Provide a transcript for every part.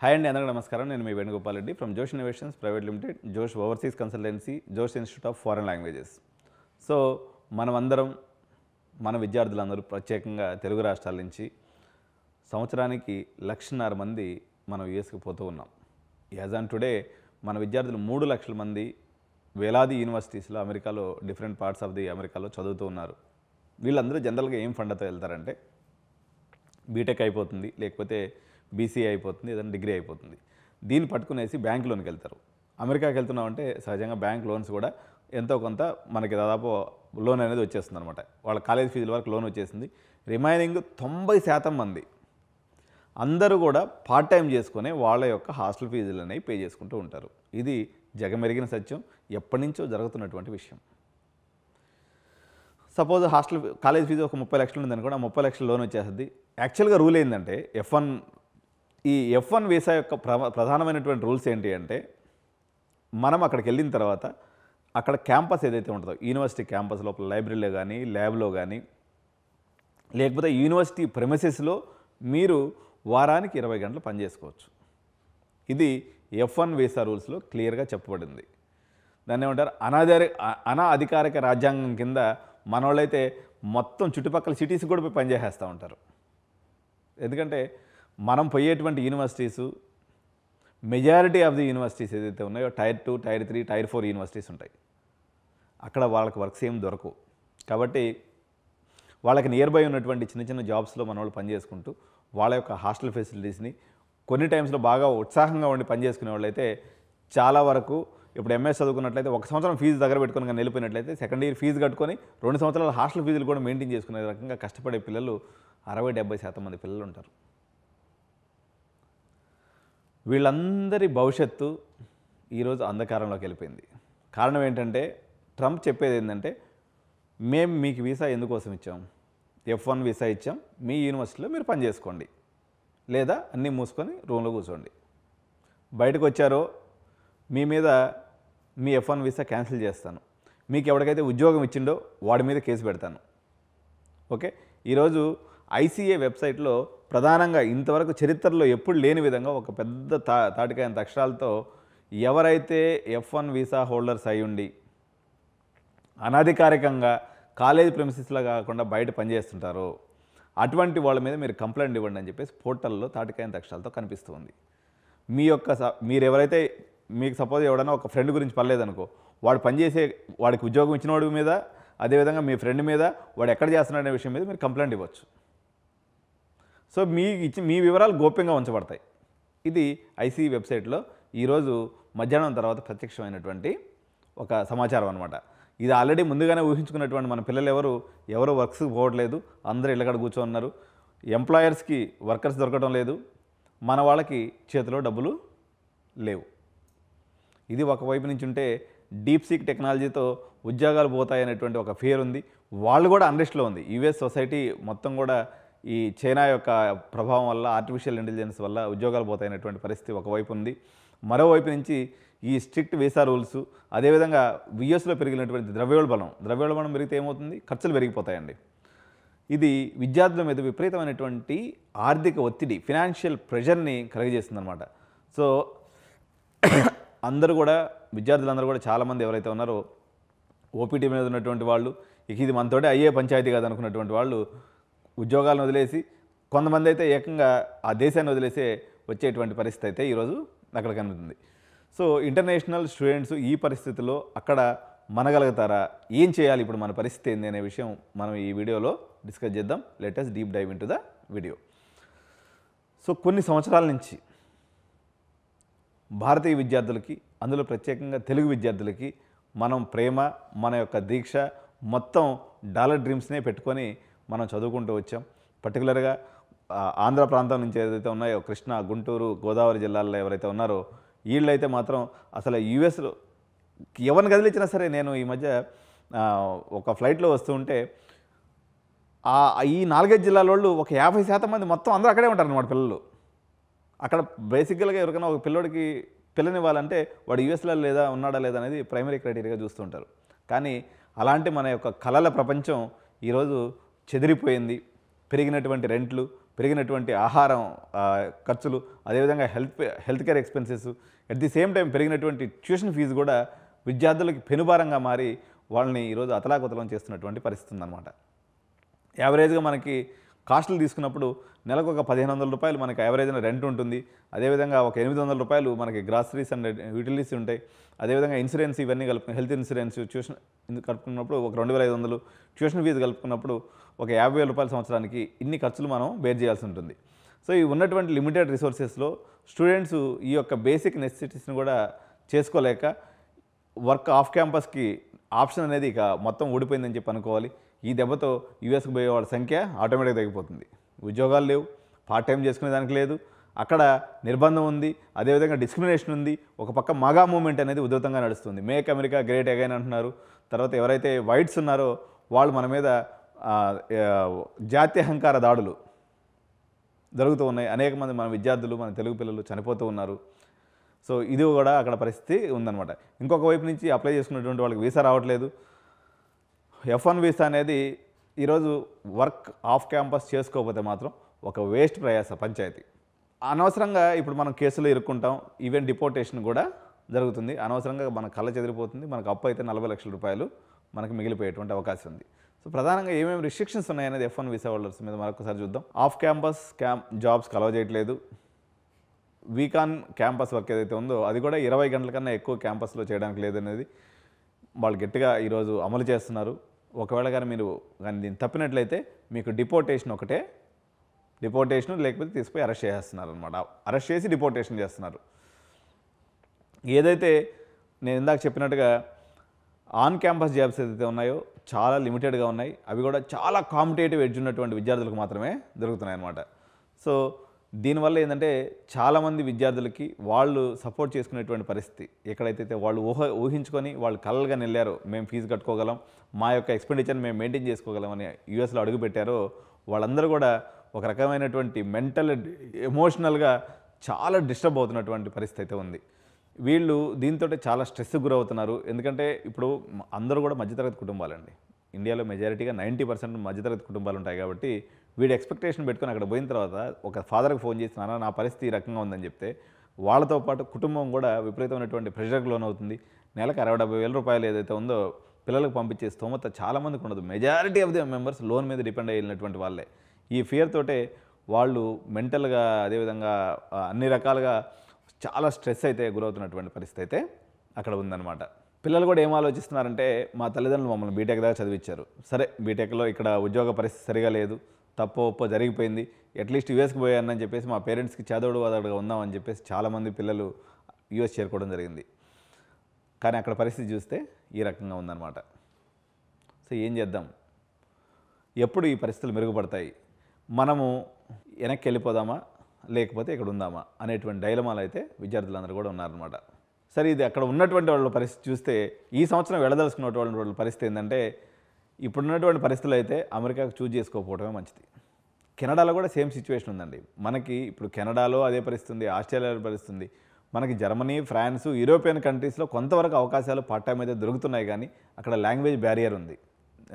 Hi అండి, అందరికీ నమస్కారం. నేను మీ వేణుగోపాల్ రెడ్డి ఫ్రమ్ జోష్ ఇన్నోవేషన్స్ ప్రైవేట్ లిమిటెడ్, జోష్ ఓవర్సీస్ కన్సల్టెన్సీ, జోష్ institute of foreign languages. So మనమందరం మన విద్యార్థులందరూ ప్రత్యేకంగా తెలుగు రాష్ట్రాల నుంచి సంవత్సరానికి 1,50,000 మంది మనం యూఎస్కి పోతూ ఉన్నాం. యాజ్ ఆన్ టుడే మన విద్యార్థులు 3 లక్షల మంది వేలాది యూనివర్సిటీస్లో అమెరికాలో డిఫరెంట్ పార్ట్స్ ఆఫ్ ది అమెరికాలో చదువుతూ ఉన్నారు. వీళ్ళందరూ జనరల్గా ఏం ఫండ్తో వెళ్తారంటే బీటెక్ అయిపోతుంది, లేకపోతే బీసీఏ అయిపోతుంది, ఏదైనా డిగ్రీ అయిపోతుంది. దీన్ని పట్టుకునేసి బ్యాంక్ లోన్కి వెళ్తారు. అమెరికాకి వెళ్తున్నామంటే సహజంగా బ్యాంక్ లోన్స్ కూడా ఎంతో కొంత మనకి దాదాపు లోన్ అనేది వచ్చేస్తుంది అనమాట. వాళ్ళ కాలేజ్ ఫీజుల వరకు లోన్ వచ్చేసింది. రిమైనింగ్ 90% మంది అందరూ కూడా పార్ట్ టైం చేసుకుని వాళ్ళ యొక్క హాస్టల్ ఫీజులు అనేవి పే చేసుకుంటూ ఉంటారు. ఇది జగమెరిగిన సత్యం, ఎప్పటి నుంచో జరుగుతున్నటువంటి విషయం. సపోజ్ హాస్టల్ కాలేజ్ ఫీజు ఒక 30 లక్షలు ఉందని కూడా 30 లక్షల లోన్ వచ్చేస్తుంది. యాక్చువల్గా రూల్ ఏంటంటే F1 వీసా యొక్క ప్రధానమైనటువంటి రూల్స్ ఏంటి అంటే, మనం అక్కడికి వెళ్ళిన తర్వాత అక్కడ క్యాంపస్ ఏదైతే ఉంటుందో యూనివర్సిటీ క్యాంపస్ లోపల లైబ్రరీలో కానీ ల్యాబ్లో కానీ లేకపోతే యూనివర్సిటీ ప్రెమిసెస్లో మీరు వారానికి 20 గంటలు పనిచేసుకోవచ్చు. ఇది F1 వీసా రూల్స్లో క్లియర్గా చెప్పబడింది. దాన్ని ఏమంటారు, అధికారిక రాజ్యాంగం కింద మనోళ్ళైతే మొత్తం చుట్టుపక్కల సిటీస్ కూడా పోయి పనిచేసేస్తూ ఉంటారు. ఎందుకంటే మనం పోయేటువంటి universities majority of the universities ఏదైతే ఉన్నాయో టైర్ 2, టైర్ 3, టైర్ 4 యూనివర్సిటీస్ ఉంటాయి. అక్కడ వాళ్ళకి వర్క్స్ ఏం దొరకవు. కాబట్టి వాళ్ళకి నియర్ బై ఉన్నటువంటి చిన్న చిన్న జాబ్స్లో మన వాళ్ళు పనిచేసుకుంటూ వాళ్ళ యొక్క హాస్టల్ ఫెసిలిటీస్ని కొన్ని టైమ్స్లో బాగా ఉత్సాహంగా ఉండి పనిచేసుకునే వాళ్ళైతే చాలా వరకు ఇప్పుడు ఎంఎస్ చదువుకున్నట్లయితే 1 సంవత్సరం ఫీజు దగ్గర పెట్టుకుని కానీ వెళ్ళిపోయినట్లయితే సెకండ్ ఇయర్ ఫీజు కట్టుకొని 2 సంవత్సరాల హాస్టల్ ఫీజులు కూడా మెయింటైన్ చేసుకునే రకంగా కష్టపడే పిల్లలు 60-70% మంది పిల్లలు ఉంటారు. వీళ్ళందరి భవిష్యత్తు ఈరోజు అంధకారంలోకి వెళ్ళిపోయింది. కారణం ఏంటంటే, ట్రంప్ చెప్పేది ఏంటంటే, మేము మీకు వీసా ఎందుకోసం ఇచ్చాం, F1 వీసా ఇచ్చాం, మీ యూనివర్సిటీలో మీరు పని చేసుకోండి, లేదా అన్నీ మూసుకొని రూమ్లో కూర్చోండి. బయటకు వచ్చారో మీ మీద మీ F1 వీసా క్యాన్సిల్ చేస్తాను, మీకు ఎవరికైతే ఉద్యోగం ఇచ్చిండో వాడి మీద కేసు పెడతాను. ఓకే, ఈరోజు ఐసీఏ వెబ్సైట్లో ప్రధానంగా ఇంతవరకు చరిత్రలో ఎప్పుడు లేని విధంగా ఒక పెద్ద తాటికాయంత అక్షరాలతో ఎవరైతే F1 వీసా హోల్డర్స్ అయ్యుండి అనధికారికంగా కాలేజ్ ప్రెమిసెస్లో కాకుండా బయట పనిచేస్తుంటారో అటువంటి వాళ్ళ మీద మీరు కంప్లైంట్ ఇవ్వండి అని చెప్పేసి పోర్టల్లో తాటికాయంత అక్షరాలతో కనిపిస్తుంది. మీరు ఎవరైతే మీకు సపోజ్ ఎవడన్నా ఒక ఫ్రెండ్ గురించి పర్లేదనుకో, వాడు పనిచేసే వాడికి ఉద్యోగం ఇచ్చిన వాడి మీద, అదేవిధంగా మీ ఫ్రెండ్ మీద, వాడు ఎక్కడ చేస్తున్నాడనే విషయం మీద మీరు కంప్లైంట్ ఇవ్వచ్చు. సో మీ వివరాలు గోప్యంగా ఉంచబడతాయి. ఇది ఐసీఈ వెబ్సైట్లో ఈరోజు మధ్యాహ్నం తర్వాత ప్రత్యక్షమైనటువంటి ఒక సమాచారం అనమాట. ఇది ఆల్రెడీ ముందుగానే ఊహించుకున్నటువంటి మన పిల్లలు ఎవరు వర్క్స్కి పోవట్లేదు, అందరూ ఇళ్ళకడ కూర్చోన్నారు. ఎంప్లాయర్స్కి వర్కర్స్ దొరకడం లేదు, మన వాళ్ళకి చేతిలో డబ్బులు లేవు. ఇది ఒకవైపు నుంచి ఉంటే డీప్ సీక్ టెక్నాలజీతో ఉద్యోగాలు పోతాయనేటువంటి ఒక ఫియర్ ఉంది. వాళ్ళు కూడా అన్రెస్ట్లో ఉంది. యూఎస్ సొసైటీ మొత్తం కూడా ఈ చైనా యొక్క ప్రభావం వల్ల, ఆర్టిఫిషియల్ ఇంటెలిజెన్స్ వల్ల ఉద్యోగాలు పోతాయనేటువంటి పరిస్థితి ఒకవైపు ఉంది. మరోవైపు నుంచి ఈ స్ట్రిక్ట్ వీసా రూల్స్, అదేవిధంగా యూఎస్లో పెరిగినటువంటి ద్రవ్యోల్బణం పెరిగితే ఏమవుతుంది, ఖర్చులు పెరిగిపోతాయండి. ఇది విద్యార్థుల మీద విపరీతమైనటువంటి ఆర్థిక ఒత్తిడి, ఫినాన్షియల్ ప్రెషర్ని కలుగజేస్తుంది అనమాట. సో విద్యార్థులందరూ కూడా చాలామంది ఎవరైతే ఉన్నారో ఓపీటీ మీద ఉన్నటువంటి వాళ్ళు, ఇది మనతోటే అయ్యే పంచాయతీ కాదు అనుకున్నటువంటి వాళ్ళు ఉద్యోగాలను వదిలేసి, కొంతమంది అయితే ఏకంగా ఆ దేశాన్ని వదిలేసే వచ్చేటువంటి పరిస్థితి అయితే ఈరోజు అక్కడ కనుగొంది. సో ఇంటర్నేషనల్ స్టూడెంట్స్ ఈ పరిస్థితిలో అక్కడ మనగలుగుతారా, ఏం చేయాలి, ఇప్పుడు మన పరిస్థితి ఏంది అనే విషయం మనం ఈ వీడియోలో డిస్కస్ చేద్దాం. Let us deep dive into the video. So కొన్ని సంవత్సరాల నుంచి భారతీయ విద్యార్థులకి, అందులో ప్రత్యేకంగా తెలుగు విద్యార్థులకి మనం ప్రేమ, మన యొక్క దీక్ష మొత్తం డాలర్ డ్రీమ్స్నే పెట్టుకొని మనం చదువుకుంటూ వచ్చాం. పర్టికులర్గా ఆంధ్ర ప్రాంతం నుంచి ఏదైతే ఉన్నాయో, కృష్ణా, గుంటూరు, గోదావరి జిల్లాల్లో ఎవరైతే ఉన్నారో వీళ్ళైతే మాత్రం అసలు యూఎస్లో ఎవరిని కదిలించినా సరే, నేను ఈ మధ్య ఒక ఫ్లైట్లో వస్తూ ఉంటే ఈ 4-5 జిల్లాల వాళ్ళు ఒక 50% మంది మొత్తం అందరూ అక్కడే ఉంటారు అన్నమాట. పిల్లలు అక్కడ బేసికల్గా ఎవరికైనా ఒక పిల్లోడికి పిల్లనివ్వాలంటే వాడు యూఎస్లో ఉన్నాడా లేదా అనేది ప్రైమరీ క్రైటీరియాగా చూస్తుంటారు. కానీ అలాంటి మన యొక్క కళల ప్రపంచం ఈరోజు చెదిరిపోయింది. పెరిగినటువంటి రెంట్లు, పెరిగినటువంటి ఆహారం ఖర్చులు, అదేవిధంగా health care expenses, at the same time పెరిగినటువంటి ట్యూషన్ ఫీజు కూడా విద్యార్థులకి పెనుభారంగా మారి వాళ్ళని ఈరోజు అతలాకుతలం చేస్తున్నటువంటి పరిస్థితి ఉందన్నమాట. యావరేజ్గా మనకి కాస్టులు తీసుకున్నప్పుడు నెలకు ఒక 1500 రూపాయలు మనకి యావరేజ్న రెంట్ ఉంటుంది. అదేవిధంగా ఒక 800 రూపాయలు మనకి గ్రాసరీస్ అండ్ యూటిలిటీస్ ఉంటాయి. అదేవిధంగా ఇన్సూరెన్స్ ఇవన్నీ కలుపుకుని హెల్త్ ఇన్సూరెన్స్, ట్యూషన్ కలుపుకున్నప్పుడు ఒక 2500, ట్యూషన్ ఫీజు కలుపుకున్నప్పుడు ఒక 50,000 రూపాయల సంవత్సరానికి ఇన్ని ఖర్చులు మనం బేర్ చేయాల్సి ఉంటుంది. సో ఈ ఉన్నటువంటి లిమిటెడ్ రిసోర్సెస్లో స్టూడెంట్స్ ఈ యొక్క బేసిక్ నెసెసిటీస్ని కూడా చేసుకోలేక వర్క్ ఆఫ్ క్యాంపస్కి ఆప్షన్ అనేది ఇక మొత్తం ఊడిపోయిందని చెప్పి అనుకోవాలి. ఈ దెబ్బతో యూఎస్కి పోయే వాళ్ళ సంఖ్య ఆటోమేటిక్గా తగ్గిపోతుంది. ఉద్యోగాలు లేవు, పార్ట్ టైం చేసుకునే దానికి లేదు, అక్కడ నిర్బంధం ఉంది, అదేవిధంగా డిస్క్రిమినేషన్ ఉంది. ఒక పక్క మగా మూవ్మెంట్ అనేది ఉధృతంగా నడుస్తుంది. మేక్ అమెరికా గ్రేట్ అగైన్ అంటున్నారు. తర్వాత ఎవరైతే వైట్స్ ఉన్నారో వాళ్ళు మన మీద జాత్యహంకార దాడులు జరుగుతూ ఉన్నాయి. అనేక మంది మన విద్యార్థులు, మన తెలుగు పిల్లలు చనిపోతూ ఉన్నారు. సో ఇది కూడా అక్కడ పరిస్థితి ఉందన్నమాట. ఇంకొక వైపు నుంచి అప్లై చేసుకున్నటువంటి వాళ్ళకి వీసా రావట్లేదు. F1 వీసా అనేది ఈరోజు వర్క్ ఆఫ్ క్యాంపస్ చేసుకోకపోతే మాత్రం ఒక వేస్ట్ ప్రయాస పంచాయతీ. అనవసరంగా ఇప్పుడు మనం కేసులో ఇరుక్కుంటాం. ఈవెన్ డిపోర్టేషన్ కూడా జరుగుతుంది. అనవసరంగా మన కళ్ళ చెదిరిపోతుంది. మనకు అప్పు అయితే 40 లక్షల రూపాయలు మనకు మిగిలిపోయేటువంటి అవకాశం ఉంది. సో ప్రధానంగా ఏమేమి రిస్ట్రిక్షన్స్ ఉన్నాయనేది F1 వీసా హోల్డర్స్ మీద మరొకసారి చూద్దాం. ఆఫ్ క్యాంపస్ జాబ్స్ అలౌ చేయట్లేదు. వీకాన్ క్యాంపస్ వర్క్ ఏదైతే ఉందో అది కూడా 20 గంటల కన్నా ఎక్కువ క్యాంపస్లో చేయడానికి లేదనేది వాళ్ళు గట్టిగా ఈరోజు అమలు చేస్తున్నారు. ఒకవేళ కానీ మీరు కానీ దీన్ని తప్పినట్లయితే మీకు డిపోర్టేషన్ ఒకటే, డిపోర్టేషన్ లేకపోతే తీసుకుపోయి అరెస్ట్ చేస్తున్నారు అనమాట. అరెస్ట్ చేసి డిపోర్టేషన్ చేస్తున్నారు. ఏదైతే నేను ఇందాక చెప్పినట్టుగా ఆన్ క్యాంపస్ జాబ్స్ ఏదైతే ఉన్నాయో చాలా లిమిటెడ్గా ఉన్నాయి. అవి కూడా చాలా కాంపిటేటివ్ ఎడ్జ్ ఉన్నటువంటి విద్యార్థులకు మాత్రమే దొరుకుతున్నాయి అన్నమాట. సో దీనివల్ల ఏంటంటే చాలామంది విద్యార్థులకి వాళ్ళు సపోర్ట్ చేసుకునేటువంటి పరిస్థితి ఎక్కడైతే వాళ్ళు ఊహించుకొని వాళ్ళు కలలుగా నిల్లారో మేము ఫీజు కట్టుకోగలం, మా యొక్క ఎక్స్పెండిచర్ని మేము మెయింటైన్ చేసుకోగలం అని యూఎస్లో అడుగుపెట్టారో వాళ్ళందరూ కూడా ఒక రకమైనటువంటి మెంటల్ ఎమోషనల్గా చాలా డిస్టర్బ్ అవుతున్నటువంటి పరిస్థితి అయితే ఉంది. వీళ్ళు దీంతో చాలా స్ట్రెస్కి గురవుతున్నారు. ఎందుకంటే ఇప్పుడు అందరూ కూడా మధ్యతరగతి కుటుంబాలండి. ఇండియాలో మెజారిటీగా 90% మధ్యతరగతి కుటుంబాలు ఉంటాయి. కాబట్టి వీడు ఎక్స్పెక్టేషన్ పెట్టుకొని అక్కడ పోయిన తర్వాత ఒక ఫాదర్కి ఫోన్ చేసి నా పరిస్థితి ఈ రకంగా ఉందని చెప్తే వాళ్ళతో పాటు కుటుంబం కూడా విపరీతమైనటువంటి ప్రెషర్కి లోనవుతుంది. నెలకు 60-70 వేల రూపాయలు ఏదైతే ఉందో పిల్లలకు పంపించే స్తోమత చాలామందికి ఉండదు. Majority of the members loan మీద డిపెండ్ అయ్యినటువంటి వాళ్ళే. ఈ ఫియర్ తోటే వాళ్ళు మెంటల్గా అదేవిధంగా అన్ని రకాలుగా చాలా స్ట్రెస్ అయితే గురవుతున్నటువంటి పరిస్థితి అయితే అక్కడ ఉందన్నమాట. పిల్లలు కూడా ఏం ఆలోచిస్తున్నారంటే మా తల్లిదండ్రులు మమ్మల్ని బీటెక్ దాకా చదివించారు, సరే బీటెక్లో ఇక్కడ ఉద్యోగ పరిస్థితి సరిగా లేదు, తప్పో ఒప్పో జరిగిపోయింది, అట్లీస్ట్ యూఎస్కి పోయానని చెప్పేసి మా పేరెంట్స్కి చదవడు వదడుగా ఉందామని చెప్పేసి చాలామంది పిల్లలు యూఎస్ చేరుకోవడం జరిగింది. కానీ అక్కడ పరిస్థితి చూస్తే ఈ రకంగా ఉందన్నమాట. సో ఏం చేద్దాం, ఎప్పుడు ఈ పరిస్థితులు మెరుగుపడతాయి, మనము వెనక్కి వెళ్ళిపోదామా లేకపోతే ఇక్కడ ఉందామా అనేటువంటి డైలమాలు అయితే విద్యార్థులందరూ కూడా ఉన్నారన్నమాట. సరే ఇది అక్కడ ఉన్నటువంటి వాళ్ళ పరిస్థితి చూస్తే ఈ సంవత్సరం వెళ్ళదలుచుకున్నటువంటి వాళ్ళ పరిస్థితి ఏంటంటే ఇప్పుడున్నటువంటి పరిస్థితులు అయితే అమెరికాకు చూజ్ చేసుకోకపోవడమే మంచిది. కెనడాలో కూడా సేమ్ సిచ్యువేషన్ ఉందండి. మనకి ఇప్పుడు కెనడాలో అదే పరిస్థితి ఉంది, ఆస్ట్రేలియాలో పరిస్థితి ఉంది. మనకి జర్మనీ, ఫ్రాన్స్, యూరోపియన్ కంట్రీస్లో కొంతవరకు అవకాశాలు పార్ట్ టైం అయితే దొరుకుతున్నాయి, కానీ అక్కడ లాంగ్వేజ్ బ్యారియర్ ఉంది.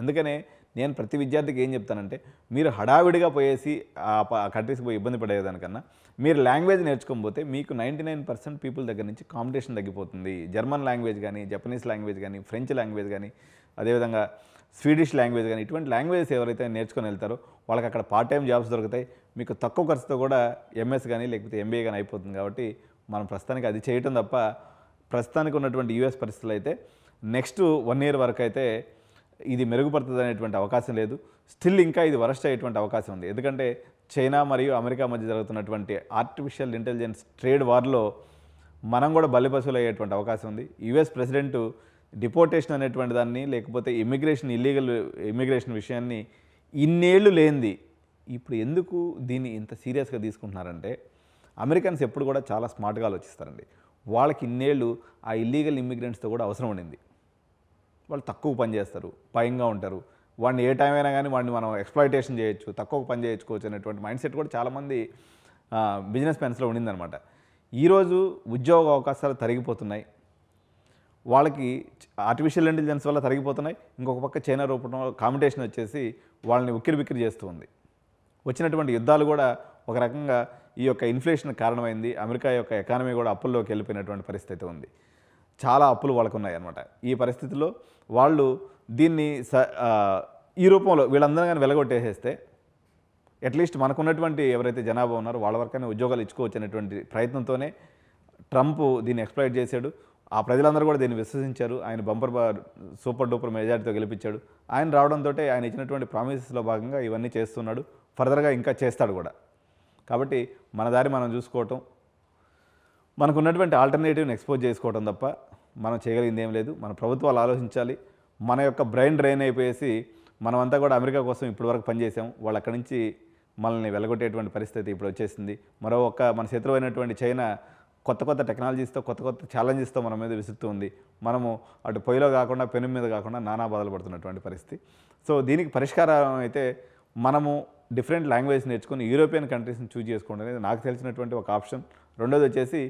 అందుకనే నేను ప్రతి విద్యార్థికి ఏం చెప్తానంటే మీరు హడావిడిగా పోయేసి ఆ కంట్రీస్కి పోయి ఇబ్బంది పడేదానికన్నా మీరు లాంగ్వేజ్ నేర్చుకోకపోతే మీకు 99% పీపుల్ దగ్గర నుంచి కాంపిటీషన్ తగ్గిపోతుంది. జర్మన్ లాంగ్వేజ్ కానీ, జపనీస్ లాంగ్వేజ్ కానీ, ఫ్రెంచ్ లాంగ్వేజ్ కానీ, అదేవిధంగా స్వీడిష్ లాంగ్వేజ్ కానీ ఇటువంటి లాంగ్వేజెస్ ఎవరైతే నేర్చుకొని వెళ్తారో వాళ్ళకి అక్కడ పార్ట్ టైం జాబ్స్ దొరుకుతాయి. మీకు తక్కువ ఖర్చుతో కూడా ఎంఎస్ కానీ లేకపోతే ఎంబీఏ కానీ అయిపోతుంది. కాబట్టి మనం ప్రస్తుతానికి అది చేయటం తప్ప ప్రస్తుతానికి ఉన్నటువంటి యూఎస్ పరిస్థితులు అయితే నెక్స్ట్ 1 year వరకు అయితే ఇది మెరుగుపడుతుంది అనేటువంటి అవకాశం లేదు. స్టిల్ ఇంకా ఇది వరస్ట్ అయ్యేటువంటి అవకాశం ఉంది. ఎందుకంటే చైనా మరియు అమెరికా మధ్య జరుగుతున్నటువంటి ఆర్టిఫిషియల్ ఇంటెలిజెన్స్ ట్రేడ్ వార్లో మనం కూడా బలిపశువులు అయ్యేటువంటి అవకాశం ఉంది. యుఎస్ ప్రెసిడెంట్ డిపోర్టేషన్ అనేటువంటి దాన్ని లేకపోతే ఇల్లీగల్ ఇమిగ్రేషన్ విషయాన్ని ఇన్నేళ్ళు లేనిది ఇప్పుడు ఎందుకు దీన్ని ఇంత సీరియస్గా తీసుకుంటున్నారంటే అమెరికన్స్ ఎప్పుడు కూడా చాలా స్మార్ట్గా ఆలోచిస్తారండి. వాళ్ళకి ఇన్నేళ్ళు ఆ ఇల్లీగల్ ఇమ్మిగ్రెంట్స్తో కూడా అవసరం ఉండింది. వాళ్ళు తక్కువ పని చేస్తారు, భయంగా ఉంటారు, వాడిని ఏ టైం అయినా కానీ వాడిని మనం ఎక్స్ప్లాయిటేషన్ చేయొచ్చు, తక్కువ పని చేయించుకోవచ్చు అనేటువంటి మైండ్ సెట్ కూడా చాలామంది బిజినెస్ మెన్స్లో ఉండిందనమాట. ఈరోజు ఉద్యోగ అవకాశాలు తరిగిపోతున్నాయి, వాళ్ళకి ఆర్టిఫిషియల్ ఇంటెలిజెన్స్ వల్ల తరిగిపోతున్నాయి. ఇంకొక పక్క చైనా రూపంలో కాంపిటీషన్ వచ్చేసి వాళ్ళని ఉక్కిరి బిక్కిరి చేస్తూ ఉంది. వచ్చినటువంటి యుద్ధాలు కూడా ఒక రకంగా ఈ యొక్క ఇన్ఫ్లేషన్ కారణమైంది. అమెరికా యొక్క ఎకానమీ కూడా అప్పుల్లోకి వెళ్ళిపోయినటువంటి పరిస్థితి ఉంది. చాలా అప్పులు వాళ్ళకు ఉన్నాయన్నమాట. ఈ పరిస్థితిలో వాళ్ళు దీన్ని ఈ రూపంలో వీళ్ళందరూ కానీ వెలగొట్టేసేస్తే అట్లీస్ట్ మనకున్నటువంటి ఎవరైతే జనాభా ఉన్నారో వాళ్ళ వరకైనా ఉద్యోగాలు ఇచ్చుకోవచ్చు అనేటువంటి ప్రయత్నంతోనే ట్రంప్ దీన్ని ఎక్స్‌ప్లాయిట్ చేశాడు. ఆ ప్రజలందరూ కూడా దీన్ని విశ్వసించారు. ఆయన సూపర్ డూపర్ మెజారిటీతో గెలిపించాడు. ఆయన రావడంతో ఆయన ఇచ్చినటువంటి ప్రామిసెస్లో భాగంగా ఇవన్నీ చేస్తున్నాడు. ఫర్దర్గా ఇంకా చేస్తాడు కూడా. కాబట్టి మన దారి మనం చూసుకోవటం, మనకున్నటువంటి ఆల్టర్నేటివ్ని ఎక్స్పోజ్ చేసుకోవడం తప్ప మనం చేయగలిగింది ఏం లేదు. మన ప్రభుత్వాలు ఆలోచించాలి. మన యొక్క బ్రెయిన్ డ్రైన్ అయిపోయేసి మనమంతా కూడా అమెరికా కోసం ఇప్పటివరకు పనిచేసాం. వాళ్ళు అక్కడి నుంచి మనల్ని వెలగొట్టేటువంటి పరిస్థితి ఇప్పుడు వచ్చేసింది. మన శత్రువు అయినటువంటి చైనా కొత్త టెక్నాలజీస్తో కొత్త ఛాలెంజెస్తో మన మీద విసురుతూ ఉంది. మనము అటు పొయ్యిలో కాకుండా పెను మీద కాకుండా నానా బాధలు పడుతున్నటువంటి పరిస్థితి. సో దీనికి పరిష్కారం అయితే మనము డిఫరెంట్ లాంగ్వేజ్ నేర్చుకుని యూరోపియన్ కంట్రీస్ని చూజ్ చేసుకోవడం అనేది నాకు తెలిసినటువంటి ఒక ఆప్షన్. రెండోది వచ్చేసి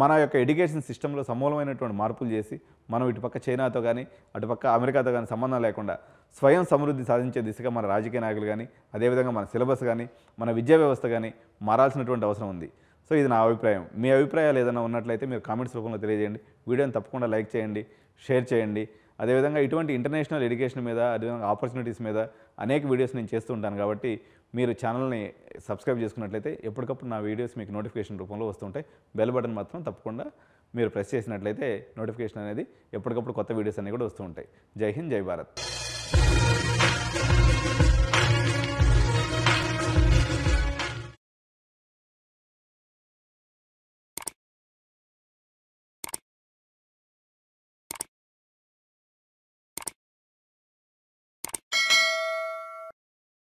మన యొక్క ఎడ్యుకేషన్ సిస్టంలో సమూలమైనటువంటి మార్పులు చేసి మనం ఇటుపక్క చైనాతో కానీ అటుపక్క అమెరికాతో కానీ సంబంధం లేకుండా స్వయం సమృద్ధి సాధించే దిశగా మన రాజకీయ నాయకులు కానీ అదేవిధంగా మన సిలబస్ కానీ మన విద్యా వ్యవస్థ కానీ మారాల్సినటువంటి అవసరం ఉంది. సో ఇది నా అభిప్రాయం. మీ అభిప్రాయాలు ఏదైనా ఉన్నట్లయితే మీరు కామెంట్స్ రూపంలో తెలియజేయండి. వీడియోని తప్పకుండా లైక్ చేయండి, షేర్ చేయండి. అదేవిధంగా ఇటువంటి ఇంటర్నేషనల్ ఎడ్యుకేషన్ మీద అదేవిధంగా ఆపర్చునిటీస్ మీద అనేక వీడియోస్ నేను చేస్తూ ఉంటాను. కాబట్టి మీరు ఛానల్ని సబ్స్క్రైబ్ చేసుకున్నట్లయితే ఎప్పటికప్పుడు నా వీడియోస్ మీకు నోటిఫికేషన్ రూపంలో వస్తుంటాయి. బెల్ బటన్ మాత్రం తప్పకుండా మీరు ప్రెస్ చేసినట్లయితే నోటిఫికేషన్ అనేది ఎప్పటికప్పుడు కొత్త వీడియోస్ అన్నీ కూడా వస్తూ ఉంటాయి. జై హింద్, జై భారత్.